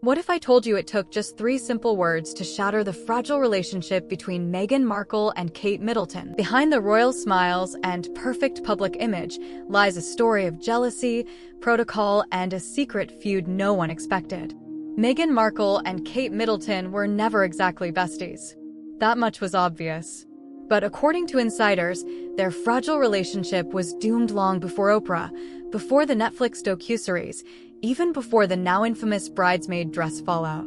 What if I told you it took just 3 simple words to shatter the fragile relationship between Meghan Markle and Kate Middleton? Behind the royal smiles and perfect public image lies a story of jealousy, protocol, and a secret feud no one expected. Meghan Markle and Kate Middleton were never exactly besties. That much was obvious. But according to insiders, their fragile relationship was doomed long before Oprah, before the Netflix docuseries, even before the now infamous bridesmaid dress fallout.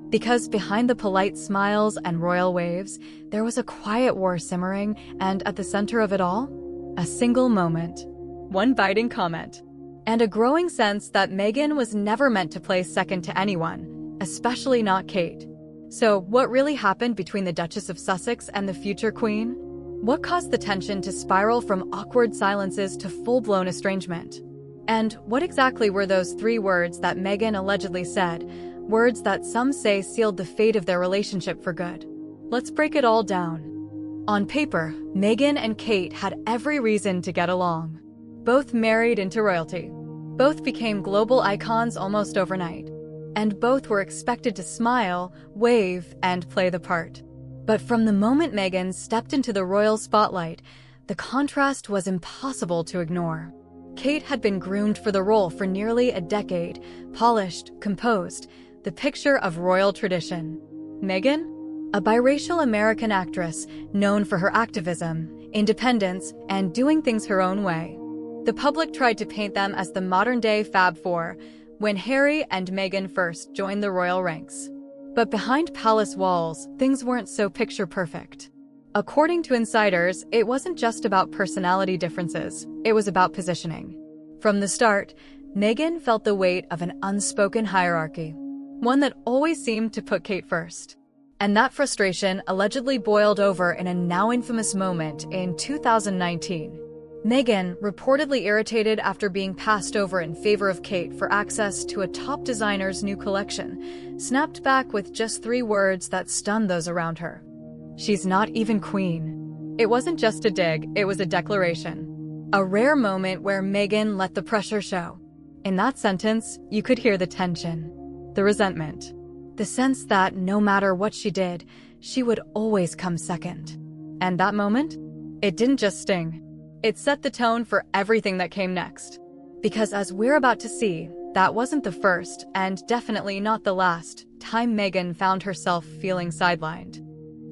Because behind the polite smiles and royal waves, there was a quiet war simmering, and at the center of it all, a single moment, one biting comment, and a growing sense that Meghan was never meant to play second to anyone, especially not Kate. So, what really happened between the Duchess of Sussex and the future Queen? What caused the tension to spiral from awkward silences to full-blown estrangement? And what exactly were those 3 words that Meghan allegedly said, words that some say sealed the fate of their relationship for good? Let's break it all down. On paper, Meghan and Kate had every reason to get along. Both married into royalty. Both became global icons almost overnight. And both were expected to smile, wave, and play the part. But from the moment Meghan stepped into the royal spotlight, the contrast was impossible to ignore. Kate had been groomed for the role for nearly a decade, polished, composed, the picture of royal tradition. Meghan? A biracial American actress known for her activism, independence, and doing things her own way. The public tried to paint them as the modern-day Fab Four when Harry and Meghan first joined the royal ranks. But behind palace walls, things weren't so picture-perfect. According to insiders, it wasn't just about personality differences, it was about positioning. From the start, Meghan felt the weight of an unspoken hierarchy, one that always seemed to put Kate first. And that frustration allegedly boiled over in a now infamous moment in 2019. Meghan, reportedly irritated after being passed over in favor of Kate for access to a top designer's new collection, snapped back with just 3 words that stunned those around her. "She's not even queen." It wasn't just a dig, it was a declaration. A rare moment where Meghan let the pressure show. In that sentence, you could hear the tension, the resentment, the sense that no matter what she did, she would always come second. And that moment? It didn't just sting. It set the tone for everything that came next. Because as we're about to see, that wasn't the first, and definitely not the last, time Meghan found herself feeling sidelined.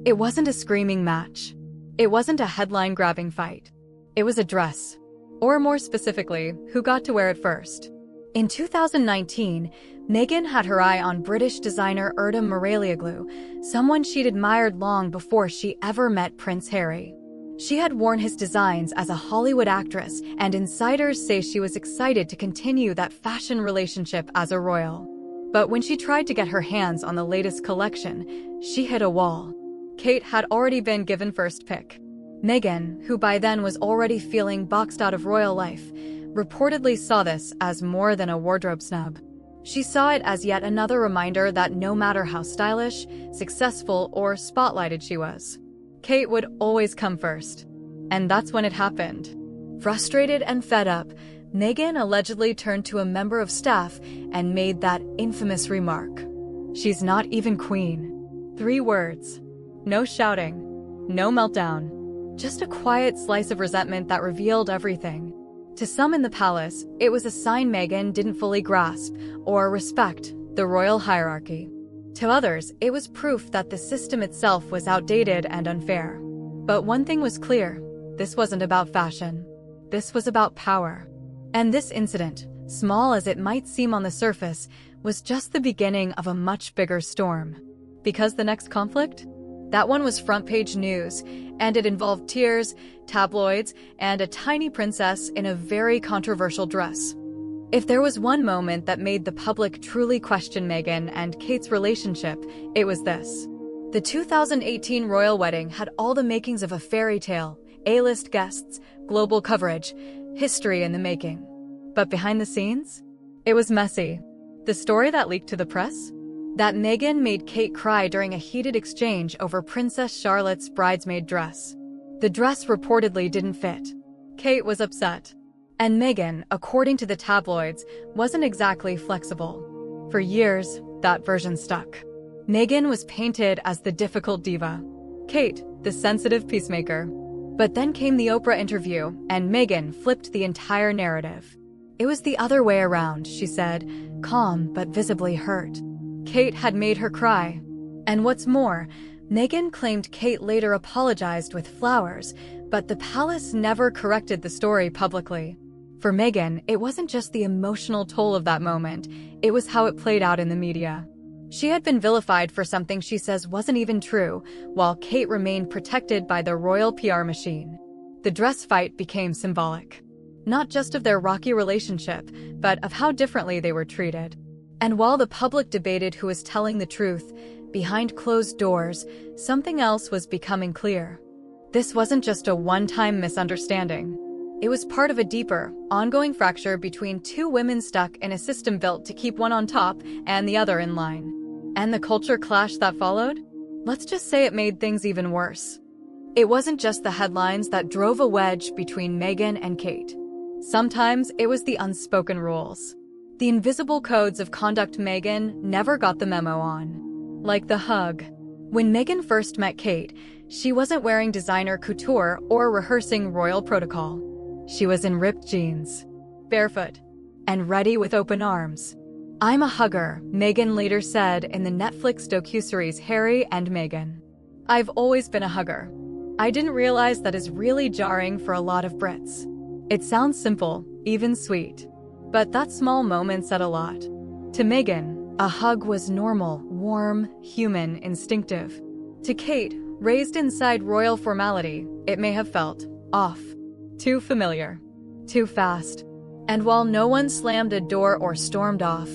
It wasn't a screaming match. It wasn't a headline-grabbing fight. It was a dress. Or more specifically, who got to wear it first. In 2019, Meghan had her eye on British designer Erdem Muralioglu, someone she'd admired long before she ever met Prince Harry. She had worn his designs as a Hollywood actress, and insiders say she was excited to continue that fashion relationship as a royal. But when she tried to get her hands on the latest collection, she hit a wall. Kate had already been given first pick. Meghan, who by then was already feeling boxed out of royal life, reportedly saw this as more than a wardrobe snub. She saw it as yet another reminder that no matter how stylish, successful, or spotlighted she was, Kate would always come first. And that's when it happened. Frustrated and fed up, Meghan allegedly turned to a member of staff and made that infamous remark. "She's not even queen." 3 words. No shouting. No meltdown. Just a quiet slice of resentment that revealed everything. To some in the palace, it was a sign Meghan didn't fully grasp or respect the royal hierarchy. To others, it was proof that the system itself was outdated and unfair. But one thing was clear, this wasn't about fashion. This was about power. And this incident, small as it might seem on the surface, was just the beginning of a much bigger storm. Because the next conflict? That one was front-page news, and it involved tears, tabloids, and a tiny princess in a very controversial dress. If there was one moment that made the public truly question Meghan and Kate's relationship, it was this. The 2018 royal wedding had all the makings of a fairy tale, A-list guests, global coverage, history in the making. But behind the scenes? It was messy. The story that leaked to the press? That Meghan made Kate cry during a heated exchange over Princess Charlotte's bridesmaid dress. The dress reportedly didn't fit. Kate was upset. And Meghan, according to the tabloids, wasn't exactly flexible. For years, that version stuck. Meghan was painted as the difficult diva, Kate, the sensitive peacemaker. But then came the Oprah interview, and Meghan flipped the entire narrative. It was the other way around, she said, calm but visibly hurt. Kate had made her cry. And what's more, Meghan claimed Kate later apologized with flowers, but the palace never corrected the story publicly. For Meghan, it wasn't just the emotional toll of that moment, it was how it played out in the media. She had been vilified for something she says wasn't even true, while Kate remained protected by the royal PR machine. The dress fight became symbolic, not just of their rocky relationship, but of how differently they were treated. And while the public debated who was telling the truth, behind closed doors, something else was becoming clear. This wasn't just a one-time misunderstanding. It was part of a deeper, ongoing fracture between two women stuck in a system built to keep one on top and the other in line. And the culture clash that followed? Let's just say it made things even worse. It wasn't just the headlines that drove a wedge between Meghan and Kate. Sometimes it was the unspoken rules. The invisible codes of conduct Meghan never got the memo on. Like the hug. When Meghan first met Kate, she wasn't wearing designer couture or rehearsing royal protocol. She was in ripped jeans, barefoot, and ready with open arms. "I'm a hugger," Meghan later said in the Netflix docuseries Harry and Meghan. "I've always been a hugger. I didn't realize that is really jarring for a lot of Brits. It sounds simple, even sweet. But that small moment said a lot." To Meghan, a hug was normal, warm, human, instinctive. To Kate, raised inside royal formality, it may have felt off. Too familiar. Too fast. And while no one slammed a door or stormed off,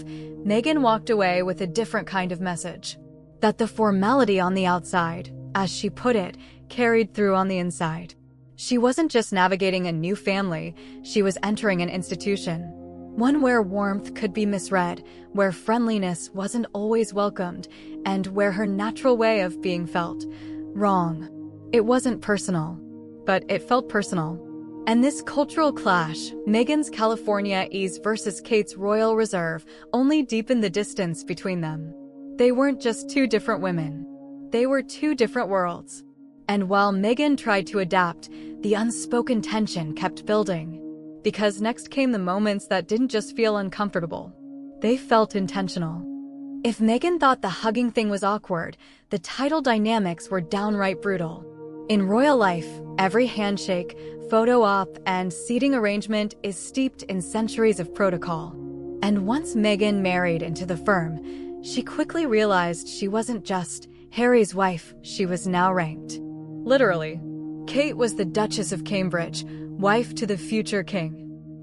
Meghan walked away with a different kind of message. That the formality on the outside, as she put it, carried through on the inside. She wasn't just navigating a new family, she was entering an institution. One where warmth could be misread, where friendliness wasn't always welcomed, and where her natural way of being felt wrong. It wasn't personal, but it felt personal. And this cultural clash, Meghan's California ease versus Kate's Royal Reserve, only deepened the distance between them. They weren't just two different women. They were two different worlds. And while Meghan tried to adapt, the unspoken tension kept building. Because next came the moments that didn't just feel uncomfortable. They felt intentional. If Meghan thought the hugging thing was awkward, the title dynamics were downright brutal. In royal life, every handshake, photo op, and seating arrangement is steeped in centuries of protocol. And once Meghan married into the firm, she quickly realized she wasn't just Harry's wife, she was now ranked. Literally. Kate was the Duchess of Cambridge, wife to the future king.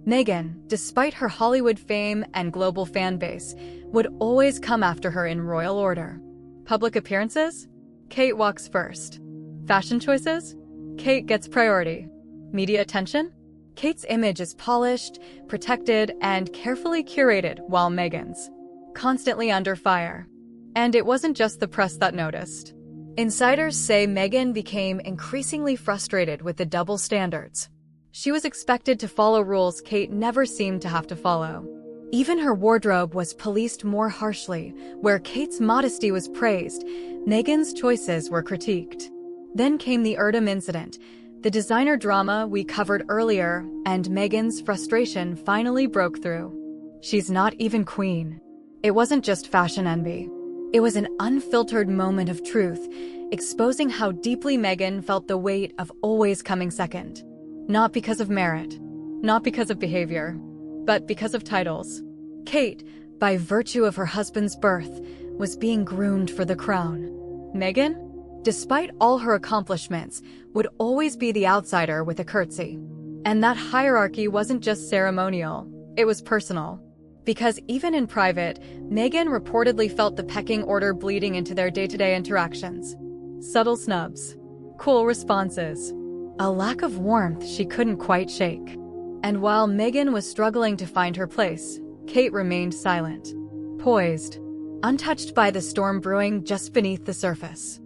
Meghan, despite her Hollywood fame and global fan base, would always come after her in royal order. Public appearances? Kate walks first. Fashion choices? Kate gets priority. Media attention? Kate's image is polished, protected, and carefully curated, while Meghan's constantly under fire. And it wasn't just the press that noticed. Insiders say Meghan became increasingly frustrated with the double standards. She was expected to follow rules Kate never seemed to have to follow. Even her wardrobe was policed more harshly. Where Kate's modesty was praised, Meghan's choices were critiqued. Then came the Erdem incident, the designer drama we covered earlier, and Meghan's frustration finally broke through. She's not even queen. It wasn't just fashion envy. It was an unfiltered moment of truth, exposing how deeply Meghan felt the weight of always coming second. Not because of merit, not because of behavior, but because of titles. Kate, by virtue of her husband's birth, was being groomed for the crown. Meghan, despite all her accomplishments, would always be the outsider with a curtsy. And that hierarchy wasn't just ceremonial, it was personal. Because even in private, Meghan reportedly felt the pecking order bleeding into their day-to-day interactions. Subtle snubs, cool responses, a lack of warmth she couldn't quite shake. And while Meghan was struggling to find her place, Kate remained silent, poised, untouched by the storm brewing just beneath the surface.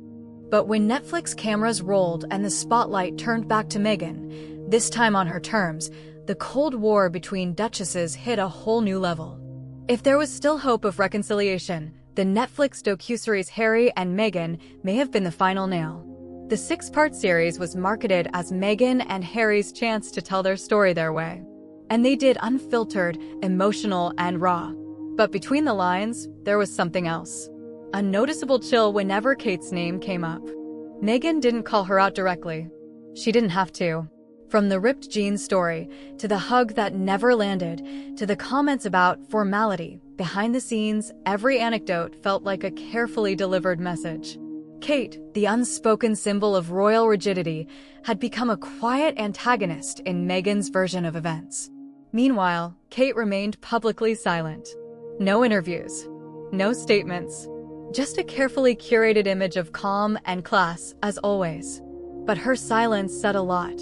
But when Netflix cameras rolled and the spotlight turned back to Meghan, this time on her terms, the Cold War between duchesses hit a whole new level. If there was still hope of reconciliation, The Netflix docuseries Harry and Meghan may have been the final nail. The 6-part series was marketed as Meghan and Harry's chance to tell their story their way. And they did, unfiltered, emotional, and raw. But between the lines, there was something else. A noticeable chill whenever Kate's name came up. Meghan didn't call her out directly. She didn't have to. From the ripped jeans story, to the hug that never landed, to the comments about formality, behind the scenes, every anecdote felt like a carefully delivered message. Kate, the unspoken symbol of royal rigidity, had become a quiet antagonist in Meghan's version of events. Meanwhile, Kate remained publicly silent. No interviews. No statements. Just a carefully curated image of calm and class, as always. But her silence said a lot.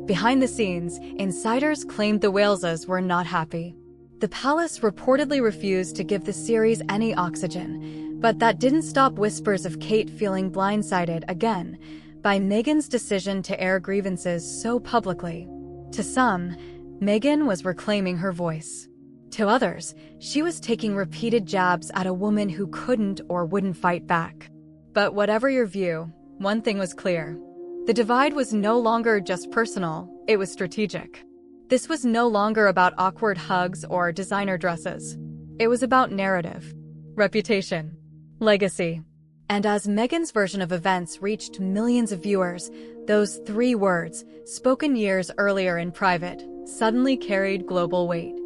Behind the scenes, insiders claimed the Waleses were not happy. The palace reportedly refused to give the series any oxygen, but that didn't stop whispers of Kate feeling blindsided again by Meghan's decision to air grievances so publicly. To some, Meghan was reclaiming her voice. To others, she was taking repeated jabs at a woman who couldn't or wouldn't fight back. But whatever your view, one thing was clear. The divide was no longer just personal, it was strategic. This was no longer about awkward hugs or designer dresses. It was about narrative, reputation, legacy. And as Meghan's version of events reached millions of viewers, those 3 words, spoken years earlier in private, suddenly carried global weight.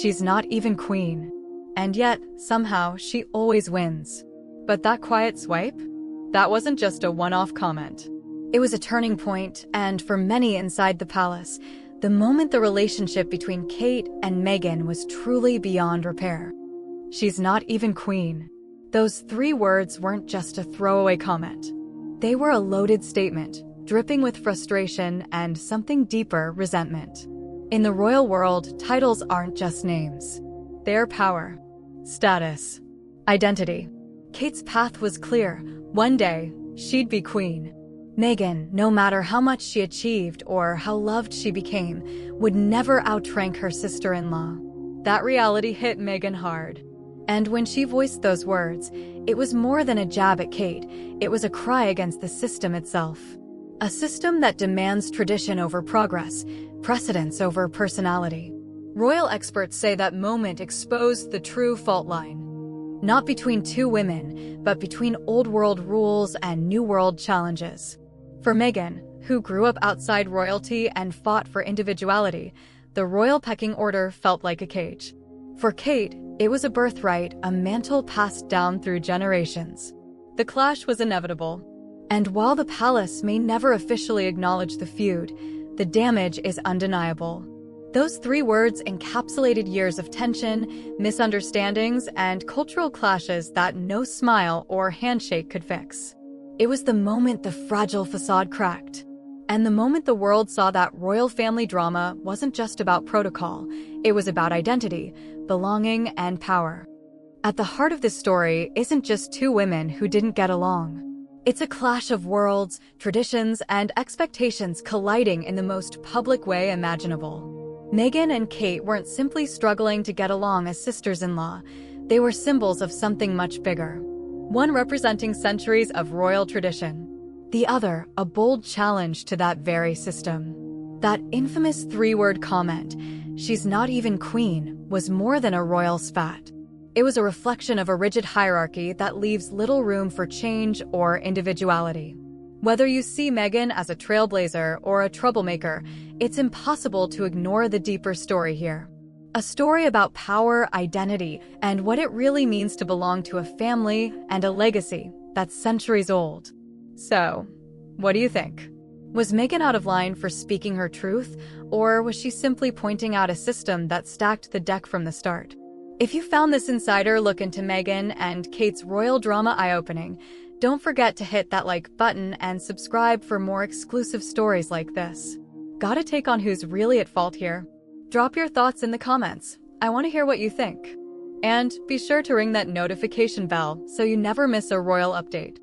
She's not even queen. And yet, somehow, she always wins. But that quiet swipe? That wasn't just a one-off comment. It was a turning point, and for many inside the palace, the moment the relationship between Kate and Meghan was truly beyond repair. She's not even queen. Those 3 words weren't just a throwaway comment. They were a loaded statement, dripping with frustration and something deeper, resentment. In the royal world, titles aren't just names. They're power, status, identity. Kate's path was clear. One day, she'd be queen. Meghan, no matter how much she achieved or how loved she became, would never outrank her sister-in-law. That reality hit Meghan hard. And when she voiced those words, it was more than a jab at Kate. It was a cry against the system itself. A system that demands tradition over progress, precedence over personality. Royal experts say that moment exposed the true fault line. Not between 2 women, but between old-world rules and new-world challenges. For Meghan, who grew up outside royalty and fought for individuality, the royal pecking order felt like a cage. For Kate, it was a birthright, a mantle passed down through generations. The clash was inevitable. And while the palace may never officially acknowledge the feud, the damage is undeniable. Those 3 words encapsulated years of tension, misunderstandings, and cultural clashes that no smile or handshake could fix. It was the moment the fragile facade cracked. And the moment the world saw that royal family drama wasn't just about protocol, it was about identity, belonging, and power. At the heart of this story isn't just 2 women who didn't get along. It's a clash of worlds, traditions, and expectations colliding in the most public way imaginable. Meghan and Kate weren't simply struggling to get along as sisters-in-law. They were symbols of something much bigger. One representing centuries of royal tradition. The other, a bold challenge to that very system. That infamous 3-word comment, "She's not even queen," was more than a royal spat. It was a reflection of a rigid hierarchy that leaves little room for change or individuality. Whether you see Meghan as a trailblazer or a troublemaker, it's impossible to ignore the deeper story here. A story about power, identity, and what it really means to belong to a family and a legacy that's centuries old. So, what do you think? Was Meghan out of line for speaking her truth, or was she simply pointing out a system that stacked the deck from the start? If you found this insider look into Meghan and Kate's royal drama eye-opening, don't forget to hit that like button and subscribe for more exclusive stories like this. Got a take on who's really at fault here? Drop your thoughts in the comments. I want to hear what you think. And be sure to ring that notification bell so you never miss a royal update.